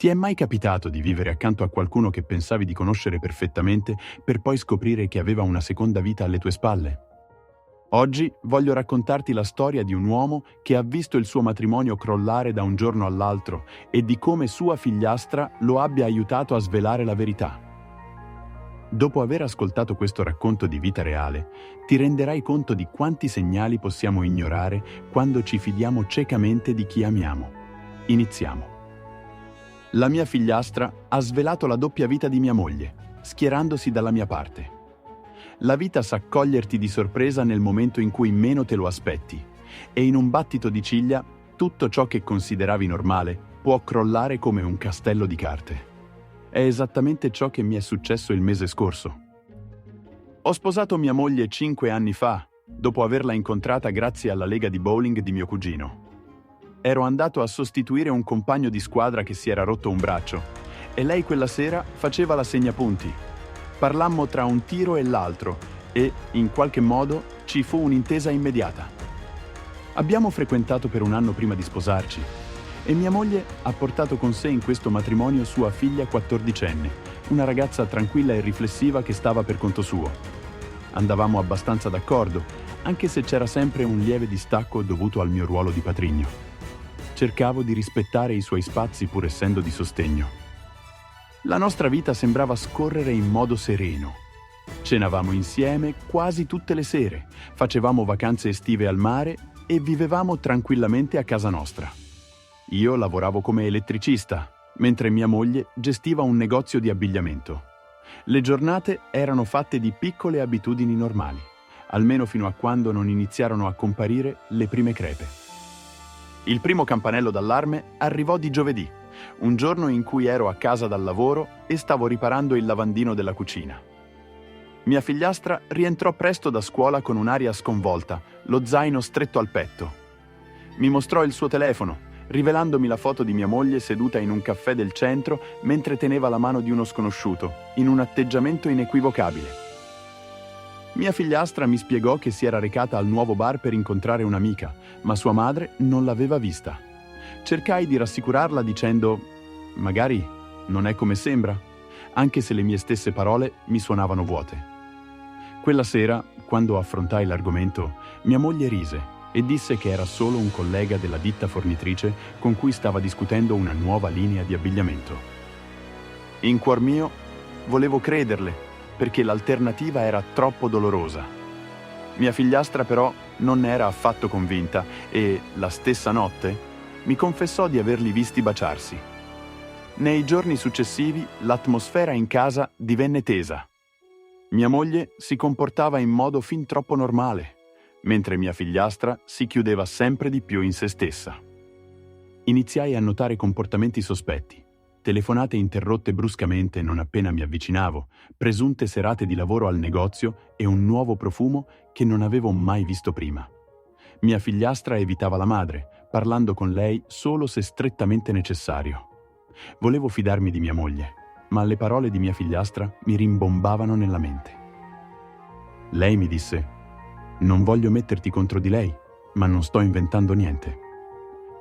Ti è mai capitato di vivere accanto a qualcuno che pensavi di conoscere perfettamente per poi scoprire che aveva una seconda vita alle tue spalle? Oggi voglio raccontarti la storia di un uomo che ha visto il suo matrimonio crollare da un giorno all'altro e di come sua figliastra lo abbia aiutato a svelare la verità. Dopo aver ascoltato questo racconto di vita reale, ti renderai conto di quanti segnali possiamo ignorare quando ci fidiamo ciecamente di chi amiamo. Iniziamo. La mia figliastra ha svelato la doppia vita di mia moglie, schierandosi dalla mia parte. La vita sa coglierti di sorpresa nel momento in cui meno te lo aspetti, e in un battito di ciglia tutto ciò che consideravi normale può crollare come un castello di carte. È esattamente ciò che mi è successo il mese scorso. Ho sposato mia moglie 5 anni fa, dopo averla incontrata grazie alla lega di bowling di mio cugino. Ero andato a sostituire un compagno di squadra che si era rotto un braccio, e lei quella sera faceva la segnapunti. Parlammo tra un tiro e l'altro e, in qualche modo, ci fu un'intesa immediata. Abbiamo frequentato per un anno prima di sposarci e mia moglie ha portato con sé in questo matrimonio sua figlia 14enne, una ragazza tranquilla e riflessiva che stava per conto suo. Andavamo abbastanza d'accordo, anche se c'era sempre un lieve distacco dovuto al mio ruolo di patrigno. Cercavo di rispettare i suoi spazi pur essendo di sostegno. La nostra vita sembrava scorrere in modo sereno. Cenavamo insieme quasi tutte le sere, facevamo vacanze estive al mare e vivevamo tranquillamente a casa nostra. Io lavoravo come elettricista, mentre mia moglie gestiva un negozio di abbigliamento. Le giornate erano fatte di piccole abitudini normali, almeno fino a quando non iniziarono a comparire le prime crepe. Il primo campanello d'allarme arrivò di giovedì, un giorno in cui ero a casa dal lavoro e stavo riparando il lavandino della cucina. Mia figliastra rientrò presto da scuola con un'aria sconvolta, lo zaino stretto al petto. Mi mostrò il suo telefono, rivelandomi la foto di mia moglie seduta in un caffè del centro mentre teneva la mano di uno sconosciuto, in un atteggiamento inequivocabile. Mia figliastra mi spiegò che si era recata al nuovo bar per incontrare un'amica, ma sua madre non l'aveva vista. Cercai di rassicurarla dicendo: magari non è come sembra, anche se le mie stesse parole mi suonavano vuote. Quella sera, quando affrontai l'argomento, mia moglie rise e disse che era solo un collega della ditta fornitrice con cui stava discutendo una nuova linea di abbigliamento. In cuor mio volevo crederle, perché l'alternativa era troppo dolorosa. Mia figliastra però non ne era affatto convinta e, la stessa notte, mi confessò di averli visti baciarsi. Nei giorni successivi l'atmosfera in casa divenne tesa. Mia moglie si comportava in modo fin troppo normale, mentre mia figliastra si chiudeva sempre di più in se stessa. Iniziai a notare comportamenti sospetti, telefonate interrotte bruscamente non appena mi avvicinavo, presunte serate di lavoro al negozio e un nuovo profumo che non avevo mai visto prima. Mia figliastra evitava la madre, parlando con lei solo se strettamente necessario. Volevo fidarmi di mia moglie, ma le parole di mia figliastra mi rimbombavano nella mente. Lei mi disse: «Non voglio metterti contro di lei, ma non sto inventando niente».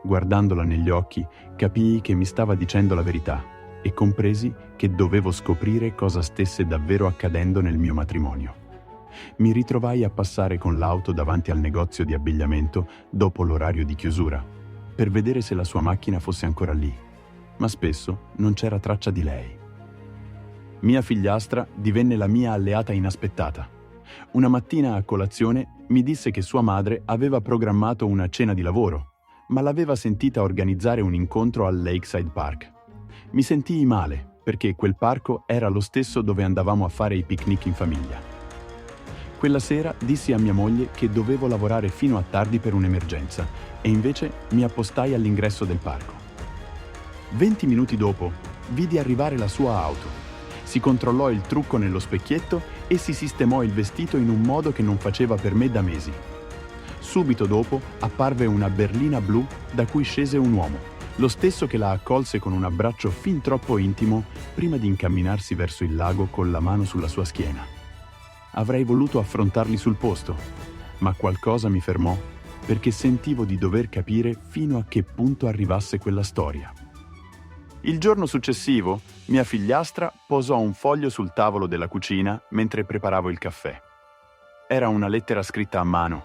Guardandola negli occhi, capii che mi stava dicendo la verità e compresi che dovevo scoprire cosa stesse davvero accadendo nel mio matrimonio. Mi ritrovai a passare con l'auto davanti al negozio di abbigliamento dopo l'orario di chiusura, per vedere se la sua macchina fosse ancora lì, ma spesso non c'era traccia di lei. Mia figliastra divenne la mia alleata inaspettata. Una mattina a colazione mi disse che sua madre aveva programmato una cena di lavoro, ma l'aveva sentita organizzare un incontro al Lakeside Park. Mi sentii male, perché quel parco era lo stesso dove andavamo a fare i picnic in famiglia. Quella sera dissi a mia moglie che dovevo lavorare fino a tardi per un'emergenza e invece mi appostai all'ingresso del parco. 20 minuti dopo vidi arrivare la sua auto. Si controllò il trucco nello specchietto e si sistemò il vestito in un modo che non faceva per me da mesi. Subito dopo apparve una berlina blu da cui scese un uomo, lo stesso che la accolse con un abbraccio fin troppo intimo prima di incamminarsi verso il lago con la mano sulla sua schiena. Avrei voluto affrontarli sul posto, ma qualcosa mi fermò perché sentivo di dover capire fino a che punto arrivasse quella storia. Il giorno successivo, mia figliastra posò un foglio sul tavolo della cucina mentre preparavo il caffè. Era una lettera scritta a mano.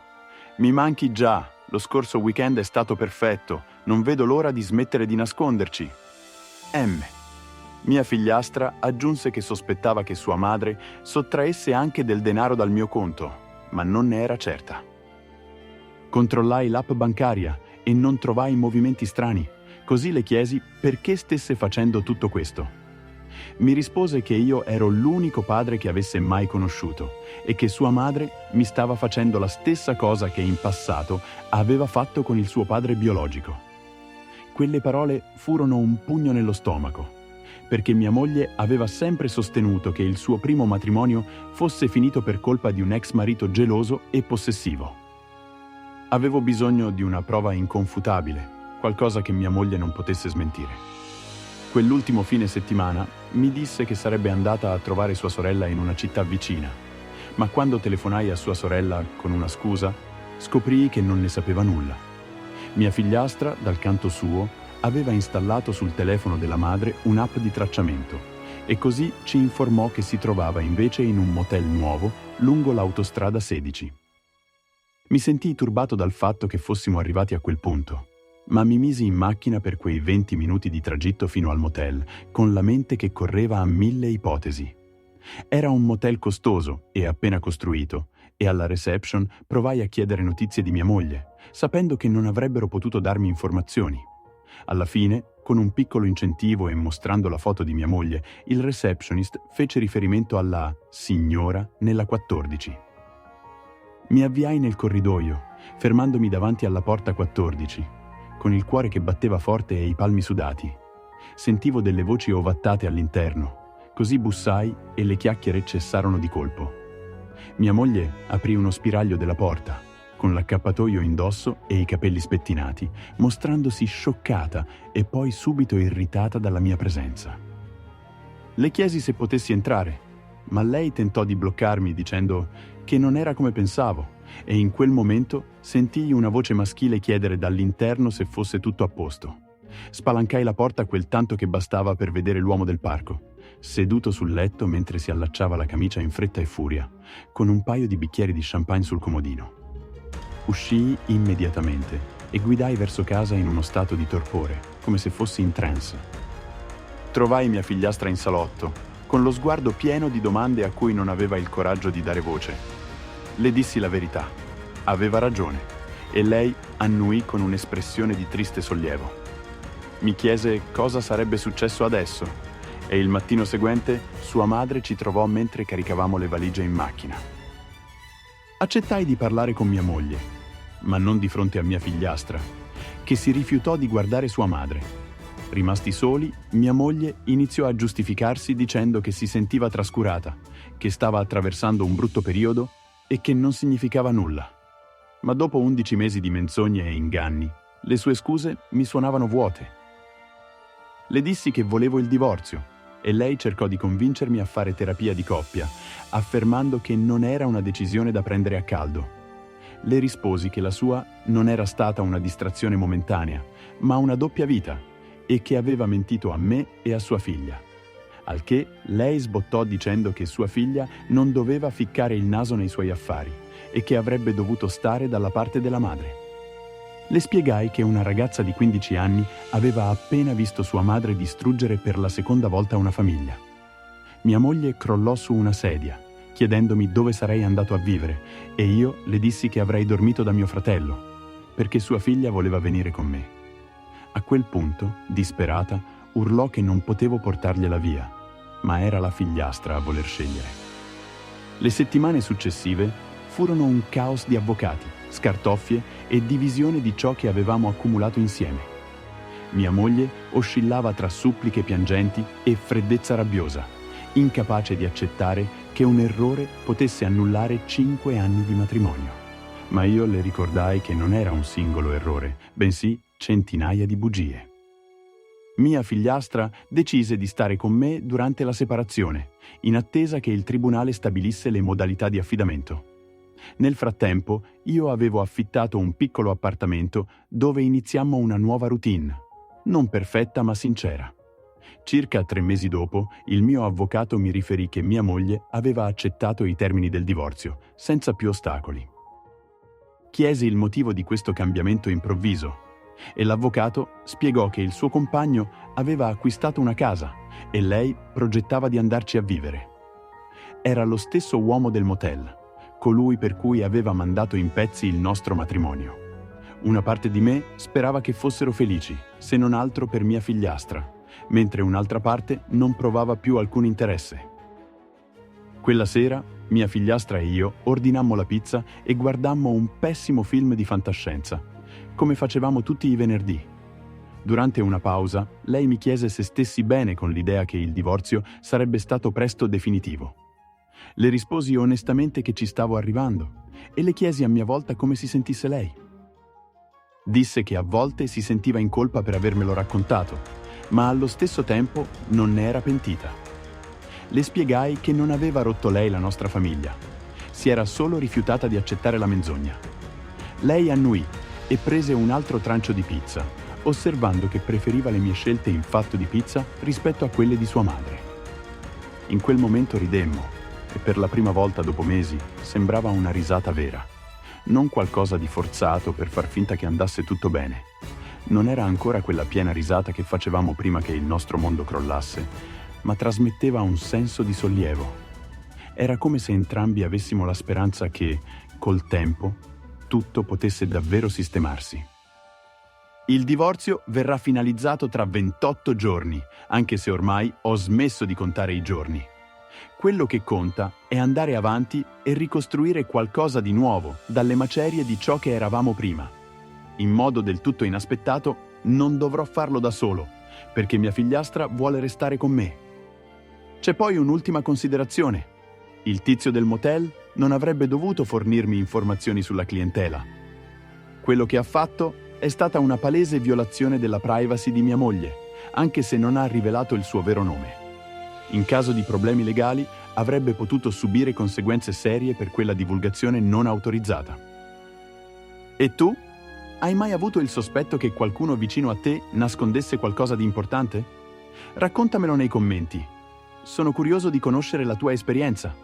Mi manchi già, lo scorso weekend è stato perfetto, non vedo l'ora di smettere di nasconderci. M. Mia figliastra aggiunse che sospettava che sua madre sottraesse anche del denaro dal mio conto, ma non ne era certa. Controllai l'app bancaria e non trovai movimenti strani. Così le chiesi perché stesse facendo tutto questo. Mi rispose che io ero l'unico padre che avesse mai conosciuto e che sua madre mi stava facendo la stessa cosa che in passato aveva fatto con il suo padre biologico. Quelle parole furono un pugno nello stomaco, perché mia moglie aveva sempre sostenuto che il suo primo matrimonio fosse finito per colpa di un ex marito geloso e possessivo. Avevo bisogno di una prova inconfutabile, qualcosa che mia moglie non potesse smentire. Quell'ultimo fine settimana mi disse che sarebbe andata a trovare sua sorella in una città vicina, ma quando telefonai a sua sorella con una scusa, scoprii che non ne sapeva nulla. Mia figliastra, dal canto suo, aveva installato sul telefono della madre un'app di tracciamento e così ci informò che si trovava invece in un motel nuovo lungo l'autostrada 16. Mi sentii turbato dal fatto che fossimo arrivati a quel punto, ma mi misi in macchina per quei 20 minuti di tragitto fino al motel, con la mente che correva a 1000 ipotesi. Era un motel costoso e appena costruito, e alla reception provai a chiedere notizie di mia moglie, sapendo che non avrebbero potuto darmi informazioni. Alla fine, con un piccolo incentivo e mostrando la foto di mia moglie, il receptionist fece riferimento alla signora nella 14. Mi avviai nel corridoio, fermandomi davanti alla porta 14, con il cuore che batteva forte e i palmi sudati. Sentivo delle voci ovattate all'interno, così bussai e le chiacchiere cessarono di colpo. Mia moglie aprì uno spiraglio della porta, con l'accappatoio indosso e i capelli spettinati, mostrandosi scioccata e poi subito irritata dalla mia presenza. Le chiesi se potessi entrare, ma lei tentò di bloccarmi dicendo che non era come pensavo, e in quel momento sentii una voce maschile chiedere dall'interno se fosse tutto a posto. Spalancai la porta quel tanto che bastava per vedere l'uomo del parco, seduto sul letto mentre si allacciava la camicia in fretta e furia, con un paio di bicchieri di champagne sul comodino. Uscii immediatamente e guidai verso casa in uno stato di torpore, come se fossi in trance. Trovai mia figliastra in salotto, con lo sguardo pieno di domande a cui non aveva il coraggio di dare voce. Le dissi la verità. Aveva ragione, e lei annuì con un'espressione di triste sollievo. Mi chiese cosa sarebbe successo adesso, e il mattino seguente sua madre ci trovò mentre caricavamo le valigie in macchina. Accettai di parlare con mia moglie, ma non di fronte a mia figliastra, che si rifiutò di guardare sua madre. Rimasti soli, mia moglie iniziò a giustificarsi dicendo che si sentiva trascurata, che stava attraversando un brutto periodo e che non significava nulla. Ma dopo 11 mesi di menzogne e inganni, le sue scuse mi suonavano vuote. Le dissi che volevo il divorzio e lei cercò di convincermi a fare terapia di coppia, affermando che non era una decisione da prendere a caldo. Le risposi che la sua non era stata una distrazione momentanea, ma una doppia vita, e che aveva mentito a me e a sua figlia. Al che lei sbottò dicendo che sua figlia non doveva ficcare il naso nei suoi affari e che avrebbe dovuto stare dalla parte della madre. Le spiegai che una ragazza di 15 anni aveva appena visto sua madre distruggere per la seconda volta una famiglia. Mia moglie crollò su una sedia, chiedendomi dove sarei andato a vivere, e io le dissi che avrei dormito da mio fratello, perché sua figlia voleva venire con me. A quel punto, disperata, urlò che non potevo portargliela via, ma era la figliastra a voler scegliere. Le settimane successive furono un caos di avvocati, scartoffie e divisione di ciò che avevamo accumulato insieme. Mia moglie oscillava tra suppliche piangenti e freddezza rabbiosa, incapace di accettare che un errore potesse annullare 5 anni di matrimonio. Ma io le ricordai che non era un singolo errore, bensì centinaia di bugie. Mia figliastra decise di stare con me durante la separazione, in attesa che il tribunale stabilisse le modalità di affidamento. Nel frattempo, io avevo affittato un piccolo appartamento dove iniziammo una nuova routine, non perfetta ma sincera. Circa 3 mesi dopo, il mio avvocato mi riferì che mia moglie aveva accettato i termini del divorzio, senza più ostacoli. Chiesi il motivo di questo cambiamento improvviso e l'avvocato spiegò che il suo compagno aveva acquistato una casa e lei progettava di andarci a vivere. Era lo stesso uomo del motel, colui per cui aveva mandato in pezzi il nostro matrimonio. Una parte di me sperava che fossero felici, se non altro per mia figliastra, mentre un'altra parte non provava più alcun interesse. Quella sera, mia figliastra e io ordinammo la pizza e guardammo un pessimo film di fantascienza, come facevamo tutti i venerdì. Durante una pausa, lei mi chiese se stessi bene con l'idea che il divorzio sarebbe stato presto definitivo. Le risposi onestamente che ci stavo arrivando e le chiesi a mia volta come si sentisse lei. Disse che a volte si sentiva in colpa per avermelo raccontato, ma allo stesso tempo non ne era pentita. Le spiegai che non aveva rotto lei la nostra famiglia, si era solo rifiutata di accettare la menzogna. Lei annuì e prese un altro trancio di pizza, osservando che preferiva le mie scelte in fatto di pizza rispetto a quelle di sua madre. In quel momento ridemmo e per la prima volta dopo mesi sembrava una risata vera, non qualcosa di forzato per far finta che andasse tutto bene. Non era ancora quella piena risata che facevamo prima che il nostro mondo crollasse, ma trasmetteva un senso di sollievo. Era come se entrambi avessimo la speranza che, col tempo, tutto potesse davvero sistemarsi. Il divorzio verrà finalizzato tra 28 giorni, anche se ormai ho smesso di contare i giorni. Quello che conta è andare avanti e ricostruire qualcosa di nuovo dalle macerie di ciò che eravamo prima. In modo del tutto inaspettato, non dovrò farlo da solo, perché mia figliastra vuole restare con me. C'è poi un'ultima considerazione. Il tizio del motel non avrebbe dovuto fornirmi informazioni sulla clientela. Quello che ha fatto è stata una palese violazione della privacy di mia moglie, anche se non ha rivelato il suo vero nome. In caso di problemi legali, avrebbe potuto subire conseguenze serie per quella divulgazione non autorizzata. E tu? Hai mai avuto il sospetto che qualcuno vicino a te nascondesse qualcosa di importante? Raccontamelo nei commenti. Sono curioso di conoscere la tua esperienza.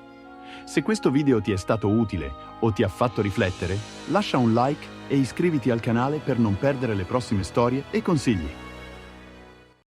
Se questo video ti è stato utile o ti ha fatto riflettere, lascia un like e iscriviti al canale per non perdere le prossime storie e consigli.